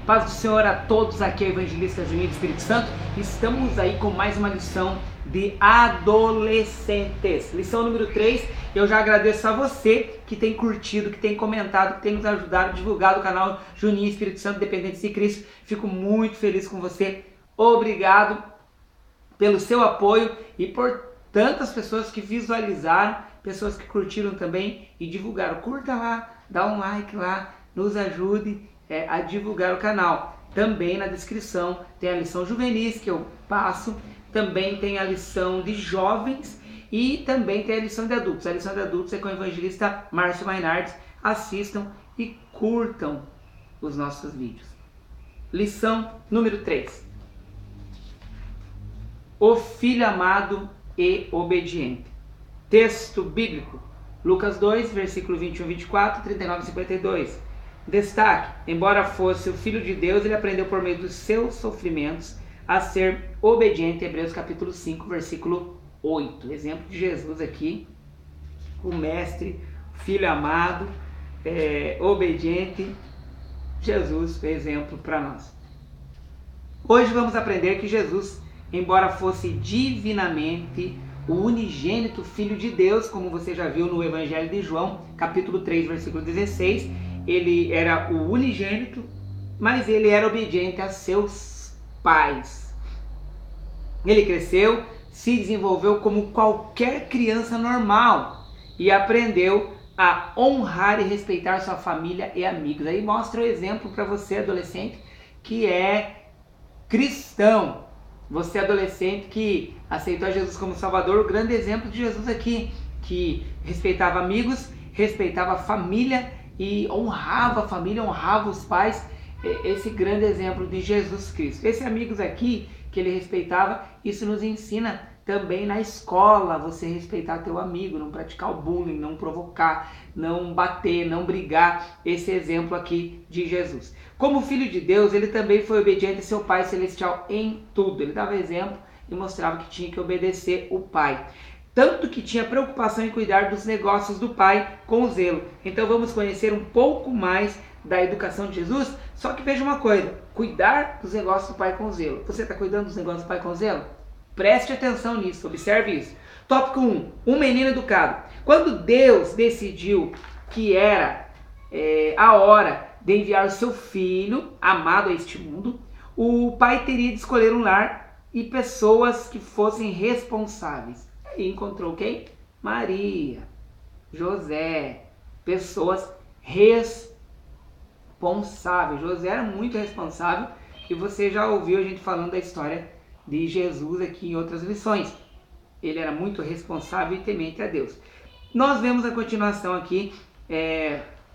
Paz do Senhor a todos, aqui é o Evangelista Juninho do Espírito Santo. Estamos aí com mais uma lição de adolescentes. Lição número 3. Eu já agradeço a você que tem curtido, que tem comentado, que tem nos ajudado a divulgar o canal Juninho Espírito Santo Dependentes de Cristo. Fico muito feliz com você. Obrigado pelo seu apoio e por tantas pessoas que visualizaram, pessoas que curtiram também e divulgaram. Curta lá, dá um like lá, nos ajude a divulgar o canal. Também na descrição tem a lição juvenis que eu passo, também tem a lição de jovens e também tem a lição de adultos. A lição de adultos é com o evangelista Márcio Mainardi. Assistam e curtam os nossos vídeos. Lição número 3. O filho amado e obediente. Texto bíblico, Lucas 2, versículo 21, 24, 39 e 52. Destaque: embora fosse o Filho de Deus, ele aprendeu por meio dos seus sofrimentos a ser obediente. Hebreus capítulo 5, versículo 8. Exemplo de Jesus aqui, o mestre, filho amado, obediente. Jesus foi exemplo para nós. Hoje vamos aprender que Jesus, embora fosse divinamente o unigênito Filho de Deus, como você já viu no Evangelho de João, capítulo 3, versículo 16, ele era o unigênito, mas ele era obediente a seus pais. Ele cresceu, se desenvolveu como qualquer criança normal e aprendeu a honrar e respeitar sua família e amigos. Aí mostra o exemplo para você, adolescente, que é cristão. Você, adolescente, que aceitou Jesus como Salvador, o grande exemplo de Jesus aqui, que respeitava amigos, respeitava a família e honrava a família, honrava os pais. Esse grande exemplo de Jesus Cristo. Esses amigos aqui que ele respeitava, isso nos ensina também na escola, você respeitar teu amigo, não praticar o bullying, não provocar, não bater, não brigar. Esse exemplo aqui de Jesus. Como filho de Deus, ele também foi obediente a seu Pai Celestial em tudo. Ele dava exemplo e mostrava que tinha que obedecer o Pai. Tanto que tinha preocupação em cuidar dos negócios do Pai com zelo. Então vamos conhecer um pouco mais da educação de Jesus. Só que veja uma coisa, cuidar dos negócios do Pai com zelo. Você está cuidando dos negócios do Pai com zelo? Preste atenção nisso, observe isso. Tópico 1, um menino educado. Quando Deus decidiu que era a hora de enviar o seu filho amado a este mundo, o pai teria de escolher um lar e pessoas que fossem responsáveis. E encontrou quem? Maria, José, pessoas responsáveis. José era muito responsável e você já ouviu a gente falando da história de Jesus aqui em outras lições. Ele era muito responsável e temente a Deus. Nós vemos a continuação aqui.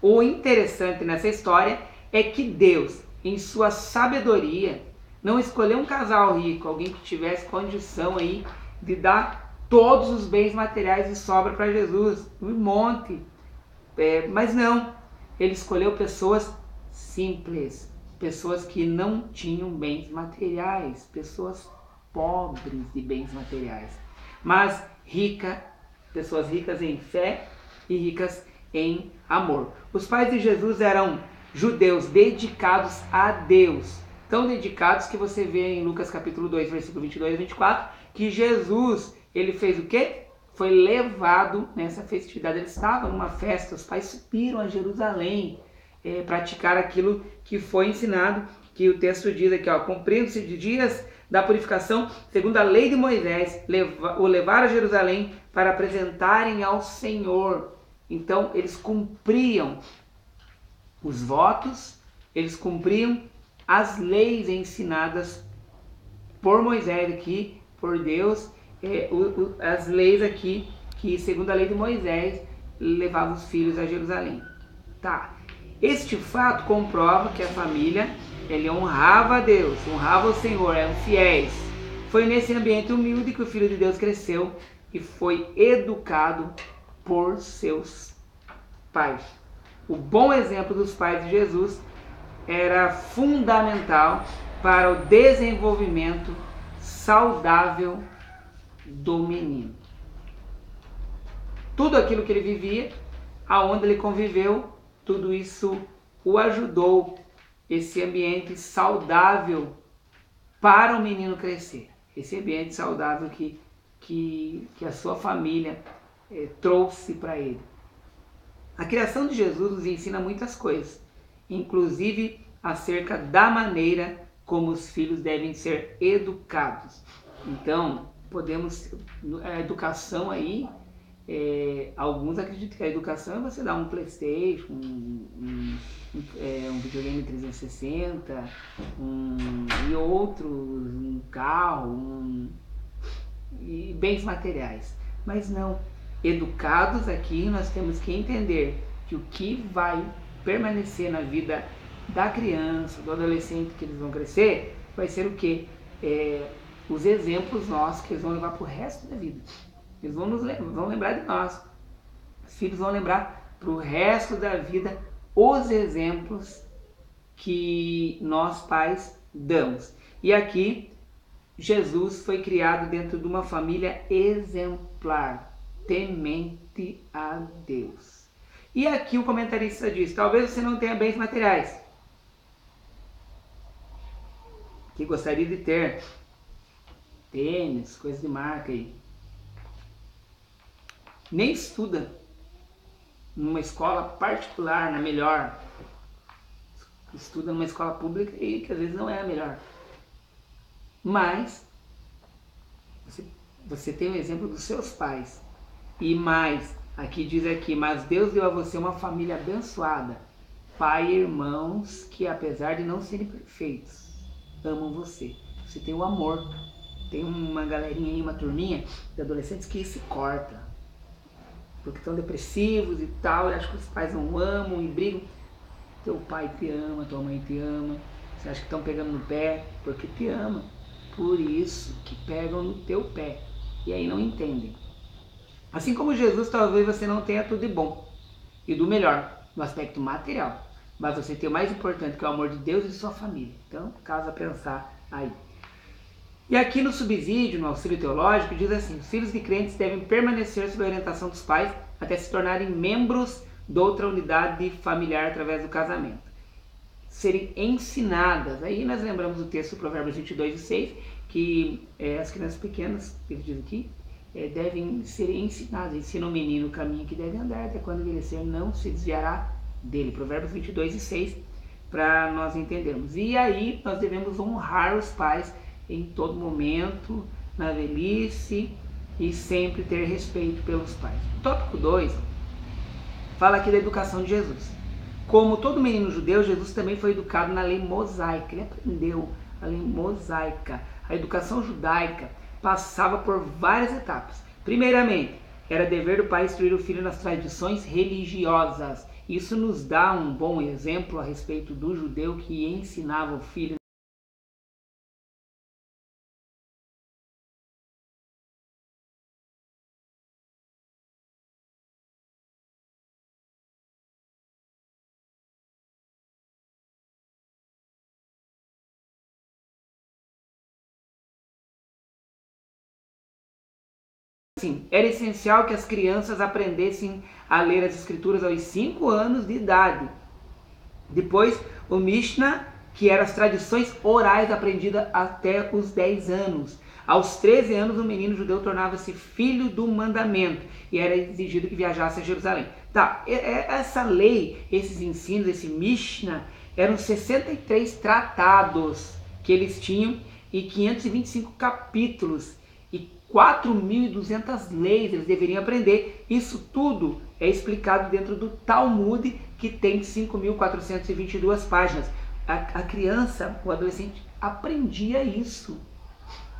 O interessante nessa história é que Deus, em sua sabedoria, não escolheu um casal rico, alguém que tivesse condição aí de dar todos os bens materiais de sobra para Jesus, um monte. Mas não, ele escolheu pessoas simples, pessoas que não tinham bens materiais, pessoas pobres de bens materiais, mas pessoas ricas em fé e ricas em amor. Os pais de Jesus eram judeus dedicados a Deus, tão dedicados que você vê em Lucas capítulo 2, versículo 22 e 24, que Jesus, ele fez o quê? Foi levado nessa festividade. Ele estava numa festa, os pais subiram a Jerusalém praticar aquilo que foi ensinado, que o texto diz aqui, cumprindo-se de dias da purificação, segundo a lei de Moisés, o levaram a Jerusalém para apresentarem ao Senhor. Então eles cumpriam os votos, eles cumpriam as leis ensinadas por Moisés aqui, por Deus, as leis aqui que, segundo a lei de Moisés, levavam os filhos a Jerusalém. Tá. Este fato comprova que a família, ele honrava a Deus, honrava o Senhor, eram fiéis. Foi nesse ambiente humilde que o Filho de Deus cresceu e foi educado por seus pais. O bom exemplo dos pais de Jesus era fundamental para o desenvolvimento saudável do menino. Tudo aquilo que ele vivia, aonde ele conviveu, tudo isso o ajudou esse ambiente saudável para o menino crescer. Esse ambiente saudável que a sua família trouxe para ele. A criação de Jesus nos ensina muitas coisas, inclusive acerca da maneira como os filhos devem ser educados. Então, a educação aí, alguns acreditam que a educação é você dar um PlayStation, um videogame 360, e outros, um carro, e bens materiais. Mas não, educados aqui nós temos que entender que o que vai permanecer na vida da criança, do adolescente que eles vão crescer, vai ser o quê? Os exemplos nossos que eles vão levar para o resto da vida. Eles vão lembrar de nós. Os filhos vão lembrar para o resto da vida os exemplos que nós pais damos. E aqui, Jesus foi criado dentro de uma família exemplar, temente a Deus. E aqui o comentarista diz, talvez você não tenha bens materiais que gostaria de ter, tênis, coisas de marca aí. Nem estuda numa escola particular, na melhor. Estuda numa escola pública e que às vezes não é a melhor. Mas você tem o exemplo dos seus pais. E mais, aqui diz aqui, mas Deus deu a você uma família abençoada, pai e irmãos que apesar de não serem perfeitos, amam você. Você tem o amor. Tem uma galerinha aí, uma turminha de adolescentes que se corta. Porque estão depressivos e tal, e acham que os pais não amam e brigam. Teu pai te ama, tua mãe te ama. Você acha que estão pegando no pé porque te ama. Por isso que pegam no teu pé. E aí não entendem. Assim como Jesus, talvez você não tenha tudo de bom e do melhor no aspecto material. Mas você tem o mais importante, que é o amor de Deus e sua família. Então, caso a pensar aí. E aqui no subsídio, no auxílio teológico, diz assim, os filhos de crentes devem permanecer sob a orientação dos pais até se tornarem membros de outra unidade familiar através do casamento. Serem ensinadas, aí nós lembramos do texto do Provérbios 22:6, que as crianças pequenas, ele diz aqui, devem ser ensinadas, ensina o menino o caminho que deve andar, até quando envelhecer não se desviará dele. Provérbios 22:6, para nós entendermos. E aí nós devemos honrar os pais em todo momento, na velhice, e sempre ter respeito pelos pais. Tópico 2 fala aqui da educação de Jesus. Como todo menino judeu, Jesus também foi educado na lei mosaica. Ele aprendeu a lei mosaica. A educação judaica passava por várias etapas. Primeiramente, era dever do pai instruir o filho nas tradições religiosas. Isso nos dá um bom exemplo a respeito do judeu que ensinava o filho assim, era essencial que as crianças aprendessem a ler as escrituras aos 5 anos de idade. Depois, o Mishnah, que eram as tradições orais aprendidas até os 10 anos. Aos 13 anos, o menino judeu tornava-se filho do mandamento e era exigido que viajasse a Jerusalém. Tá, essa lei, esses ensinos, esse Mishnah, eram 63 tratados que eles tinham e 525 capítulos. 4.200 leis eles deveriam aprender. Isso tudo é explicado dentro do Talmud, que tem 5.422 páginas. A criança, o adolescente, aprendia isso.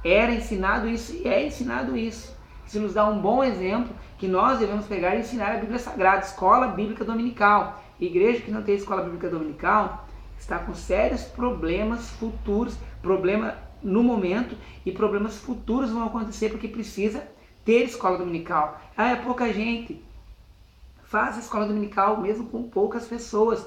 Era ensinado isso e é ensinado isso. Isso nos dá um bom exemplo que nós devemos pegar e ensinar a Bíblia Sagrada, escola bíblica dominical. Igreja que não tem escola bíblica dominical está com sérios problemas futuros, problema no momento, e problemas futuros vão acontecer porque precisa ter escola dominical. É pouca gente. Faz a escola dominical mesmo com poucas pessoas.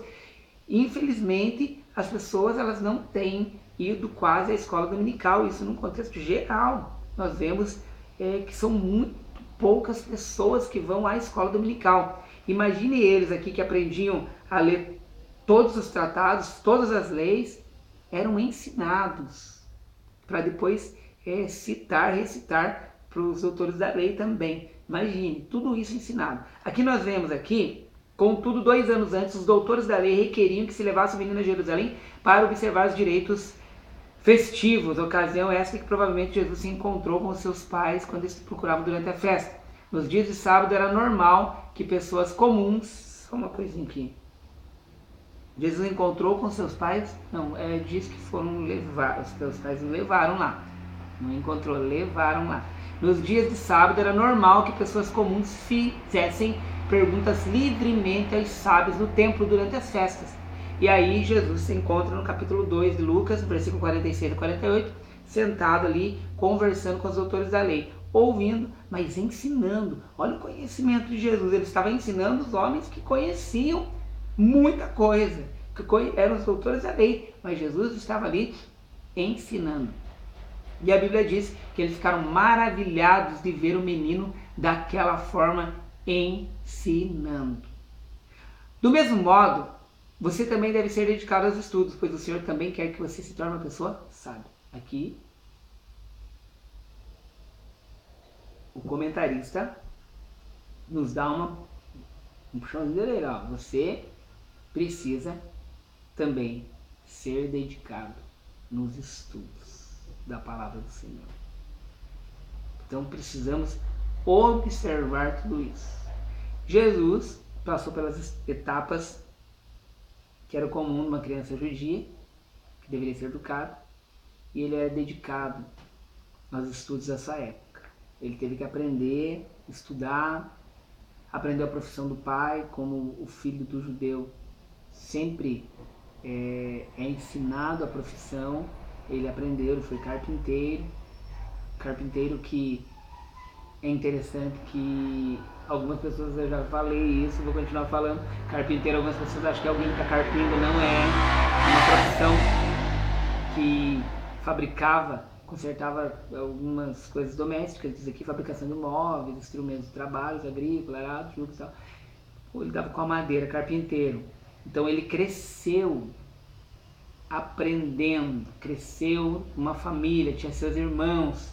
Infelizmente, as pessoas elas não têm ido quase à escola dominical, isso num contexto geral. Nós vemos que são muito poucas pessoas que vão à escola dominical. Imagine eles aqui que aprendiam a ler todos os tratados, todas as leis eram ensinados para depois recitar para os autores da lei também. Imagine, tudo isso ensinado. Aqui nós vemos aqui, contudo, 2 anos antes, os doutores da lei requeriam que se levasse o menino a Jerusalém para observar os direitos festivos, ocasião essa que provavelmente Jesus se encontrou com seus pais quando eles procuravam durante a festa. Nos dias de sábado era normal que pessoas comuns, só uma coisinha aqui, Jesus encontrou com seus pais, não, diz que foram levar, os seus pais levaram lá, não encontrou, levaram lá. Nos dias de sábado era normal que pessoas comuns fizessem perguntas livremente aos sábios no templo durante as festas. E aí Jesus se encontra no capítulo 2 de Lucas, versículo 46 a 48, sentado ali, conversando com os autores da lei, ouvindo, mas ensinando. Olha o conhecimento de Jesus, ele estava ensinando os homens que conheciam muita coisa, que eram os doutores da lei, mas Jesus estava ali ensinando. E a Bíblia diz que eles ficaram maravilhados de ver o menino daquela forma ensinando. Do mesmo modo, você também deve ser dedicado aos estudos, pois o Senhor também quer que você se torne uma pessoa sábia. Aqui, o comentarista nos dá um puxãozinho de orelha. Você precisa também ser dedicado nos estudos da palavra do Senhor. Então precisamos observar tudo isso. Jesus passou pelas etapas que era comum numa criança judia, que deveria ser educado, e ele era dedicado aos estudos dessa época. Ele teve que aprender, estudar, aprendeu a profissão do pai, como o filho do judeu sempre é ensinado a profissão. Ele aprendeu, ele foi carpinteiro que é interessante que algumas pessoas, eu já falei isso, vou continuar falando, carpinteiro, algumas pessoas acham que alguém que está carpindo, não é uma profissão que fabricava, consertava algumas coisas domésticas, diz aqui fabricação de móveis, instrumentos de trabalho, agrícola, arado, jugo e tal. Ele dava com a madeira, carpinteiro. Então ele cresceu aprendendo, cresceu uma família, tinha seus irmãos,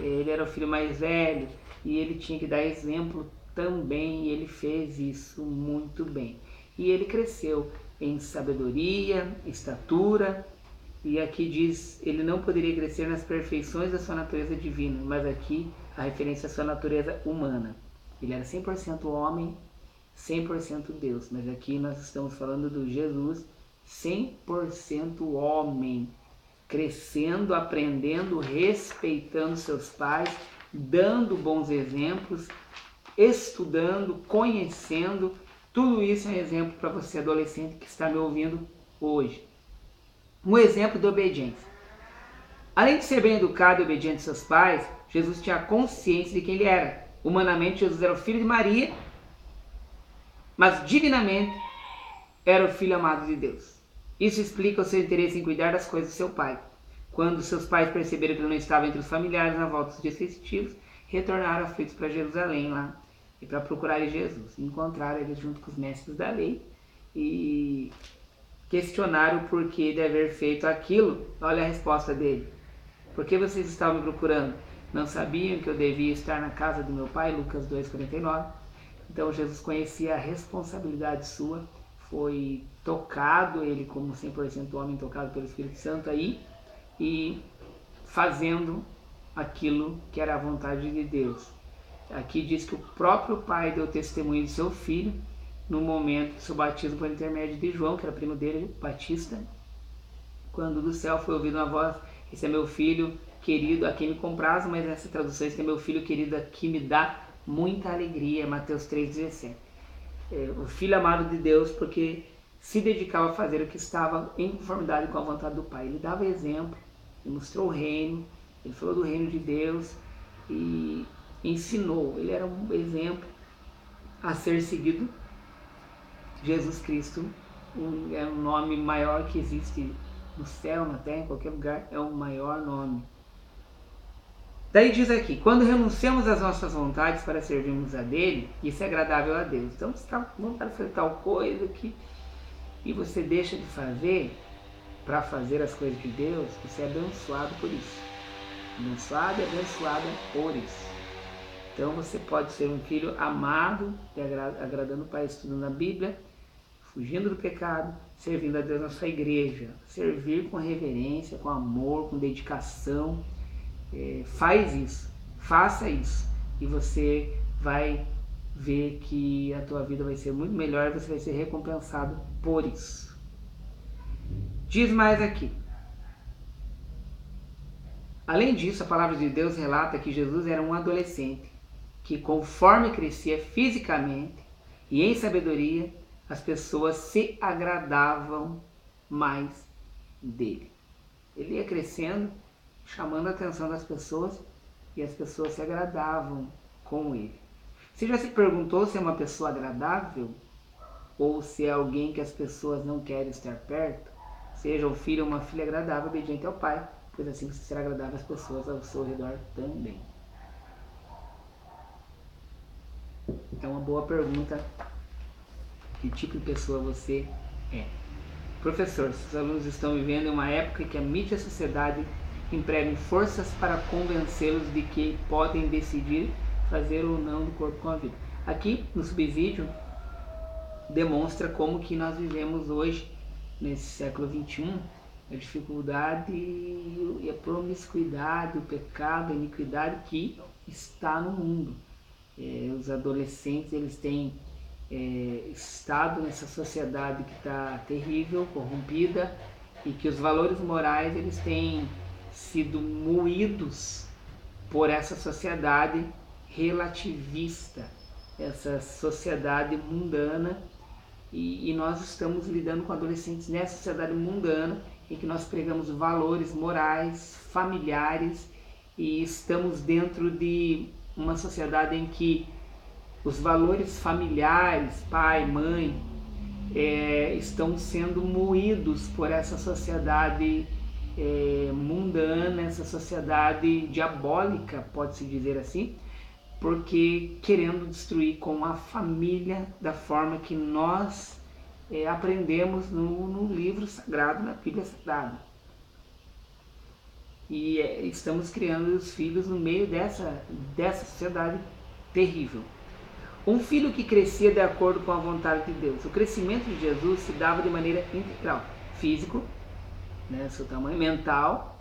ele era o filho mais velho e ele tinha que dar exemplo também, e ele fez isso muito bem. E ele cresceu em sabedoria, estatura, e aqui diz, ele não poderia crescer nas perfeições da sua natureza divina, mas aqui a referência à sua natureza humana. Ele era 100% homem, 100% Deus, mas aqui nós estamos falando do Jesus 100% homem, crescendo, aprendendo, respeitando seus pais, dando bons exemplos, estudando, conhecendo. Tudo isso é um exemplo para você, adolescente, que está me ouvindo hoje. Um exemplo de obediência. Além de ser bem educado e obediente aos seus pais, Jesus tinha consciência de quem ele era. Humanamente, Jesus era o filho de Maria, mas divinamente era o filho amado de Deus. Isso explica o seu interesse em cuidar das coisas do seu pai. Quando seus pais perceberam que ele não estava entre os familiares na volta dos dias festivos, retornaram aflitos para Jerusalém lá e para procurar Jesus. Encontraram ele junto com os mestres da lei e questionaram o porquê de haver feito aquilo. Olha a resposta dele. Por que vocês estavam me procurando? Não sabiam que eu devia estar na casa do meu pai? Lucas 2,49. Então Jesus conhecia a responsabilidade sua, foi tocado, ele como 100% homem tocado pelo Espírito Santo aí, e fazendo aquilo que era a vontade de Deus. Aqui diz que o próprio pai deu testemunho de seu filho no momento do seu batismo por intermédio de João, que era primo dele, Batista, quando do céu foi ouvida uma voz: esse é meu filho querido, a quem me compraz, mas nessa tradução, esse é meu filho querido, a que me dá muita alegria, Mateus 3,17. O filho amado de Deus, porque se dedicava a fazer o que estava em conformidade com a vontade do Pai. Ele dava exemplo, ele mostrou o reino, ele falou do reino de Deus e ensinou. Ele era um exemplo a ser seguido. Jesus Cristo é um nome maior que existe no céu, na terra, em qualquer lugar, é o maior nome. Daí diz aqui, quando renunciamos às nossas vontades para servirmos a dele, isso é agradável a Deus. Então você está com vontade de fazer tal coisa que e você deixa de fazer para fazer as coisas de Deus, você é abençoado por isso. Abençoado e abençoada por isso. Então você pode ser um filho amado, agradando o Pai, estudando a Bíblia, fugindo do pecado, servindo a Deus na sua igreja. Servir com reverência, com amor, com dedicação. Faz isso, faça isso. E você vai ver que a tua vida vai ser muito melhor, você vai ser recompensado por isso. Diz mais aqui. Além disso, a palavra de Deus relata que Jesus era um adolescente, que conforme crescia fisicamente e em sabedoria, as pessoas se agradavam mais dele. Ele ia crescendo, chamando a atenção das pessoas, e as pessoas se agradavam com ele. Você já se perguntou se é uma pessoa agradável ou se é alguém que as pessoas não querem estar perto? Seja um filho ou uma filha agradável, obediente ao pai, pois assim você será agradável às pessoas ao seu redor também. É uma boa pergunta. Que tipo de pessoa você é? Professor, os alunos estão vivendo em uma época em que a mídia e a sociedade empregam forças para convencê-los de que podem decidir fazer ou não do corpo com a vida. Aqui no subsídio demonstra como que nós vivemos hoje, nesse século XXI, a dificuldade e a promiscuidade, o pecado, a iniquidade que está no mundo. Os adolescentes, eles têm estado nessa sociedade que está terrível, corrompida, e que os valores morais eles têm sido moídos por essa sociedade relativista, essa sociedade mundana, e nós estamos lidando com adolescentes nessa sociedade mundana em que nós pregamos valores morais, familiares, e estamos dentro de uma sociedade em que os valores familiares, pai, mãe, estão sendo moídos por essa sociedade mundana, essa sociedade diabólica, pode-se dizer assim, porque querendo destruir com a família da forma que nós aprendemos no livro sagrado, na Bíblia Sagrada. E estamos criando os filhos no meio dessa sociedade terrível. Um filho que crescia de acordo com a vontade de Deus. O crescimento de Jesus se dava de maneira integral, físico, seu tamanho, mental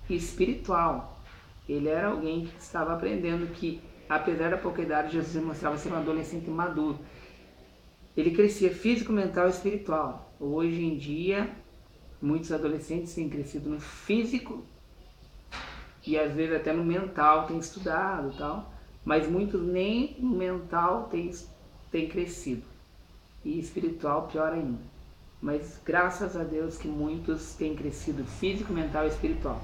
e espiritual. Ele era alguém que estava aprendendo que, apesar da pouca idade, Jesus demonstrava ser um adolescente maduro. Ele crescia físico, mental e espiritual. Hoje em dia, muitos adolescentes têm crescido no físico e às vezes até no mental, têm estudado e tal, mas muitos nem no mental têm crescido. E espiritual, pior ainda. Mas graças a Deus que muitos têm crescido físico, mental e espiritual.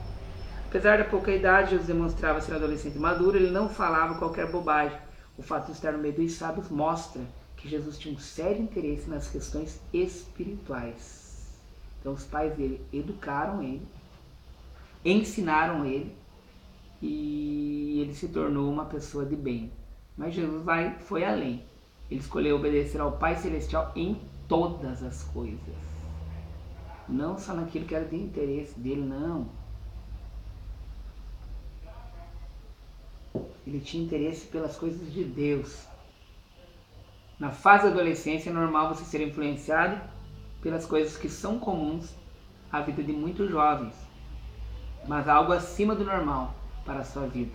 Apesar da pouca idade, Jesus demonstrava ser um adolescente maduro, ele não falava qualquer bobagem. O fato de estar no meio dos sábios mostra que Jesus tinha um sério interesse nas questões espirituais. Então os pais dele educaram ele, ensinaram ele, e ele se tornou uma pessoa de bem. Mas Jesus foi além. Ele escolheu obedecer ao Pai Celestial em todas as coisas. Não só naquilo que era de interesse dele, não. Ele tinha interesse pelas coisas de Deus. Na fase da adolescência é normal você ser influenciado pelas coisas que são comuns à vida de muitos jovens, mas algo acima do normal para a sua vida.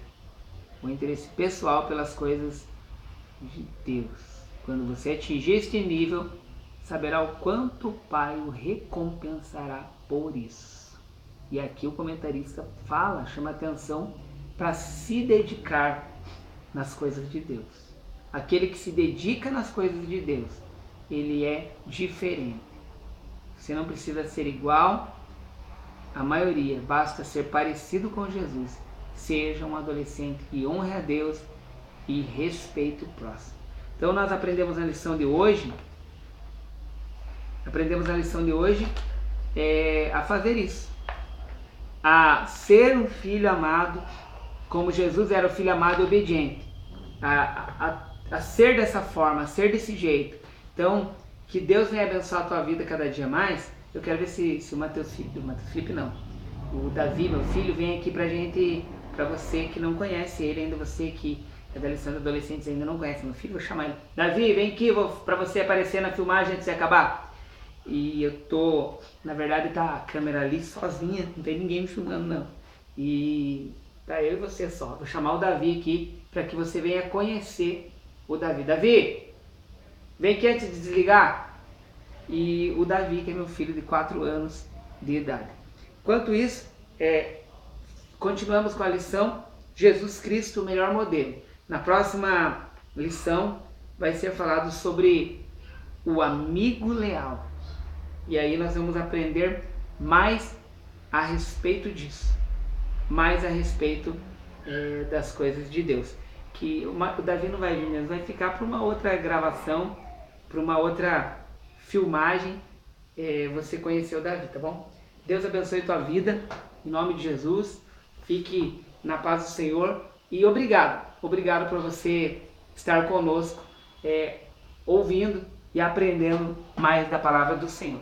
O interesse pessoal pelas coisas de Deus. Quando você atingir este nível, saberá o quanto o Pai o recompensará por isso. E aqui o comentarista chama atenção para se dedicar nas coisas de Deus. Aquele que se dedica nas coisas de Deus, ele é diferente. Você não precisa ser igual à maioria, basta ser parecido com Jesus. Seja um adolescente que honre a Deus e respeite o próximo. Então nós aprendemos na lição de hoje, a fazer isso, a ser um filho amado, como Jesus era o filho amado e obediente, a ser dessa forma, a ser desse jeito. Então que Deus venha abençoar a tua vida cada dia mais. Eu quero ver se o o Davi, meu filho, vem aqui pra você que não conhece ele ainda, você que é da lição de adolescentes e ainda não conhece meu filho, vou chamar ele. Davi, vem aqui pra você aparecer na filmagem antes de acabar. E eu tô, na verdade tá a câmera ali sozinha, não tem ninguém me filmando não. E tá eu e você só. Vou chamar o Davi aqui para que você venha conhecer o Davi. Davi, vem aqui antes de desligar. E o Davi, que é meu filho de 4 anos de idade. Enquanto isso, continuamos com a lição Jesus Cristo, o melhor modelo. Na próxima lição vai ser falado sobre o amigo leal. E aí nós vamos aprender mais a respeito disso. Mais a respeito das coisas de Deus. Que o Davi não vai vir mesmo, vai ficar para uma outra gravação, para uma outra filmagem, você conhecer o Davi, tá bom? Deus abençoe tua vida, em nome de Jesus. Fique na paz do Senhor e obrigado por você estar conosco, ouvindo e aprendendo mais da palavra do Senhor.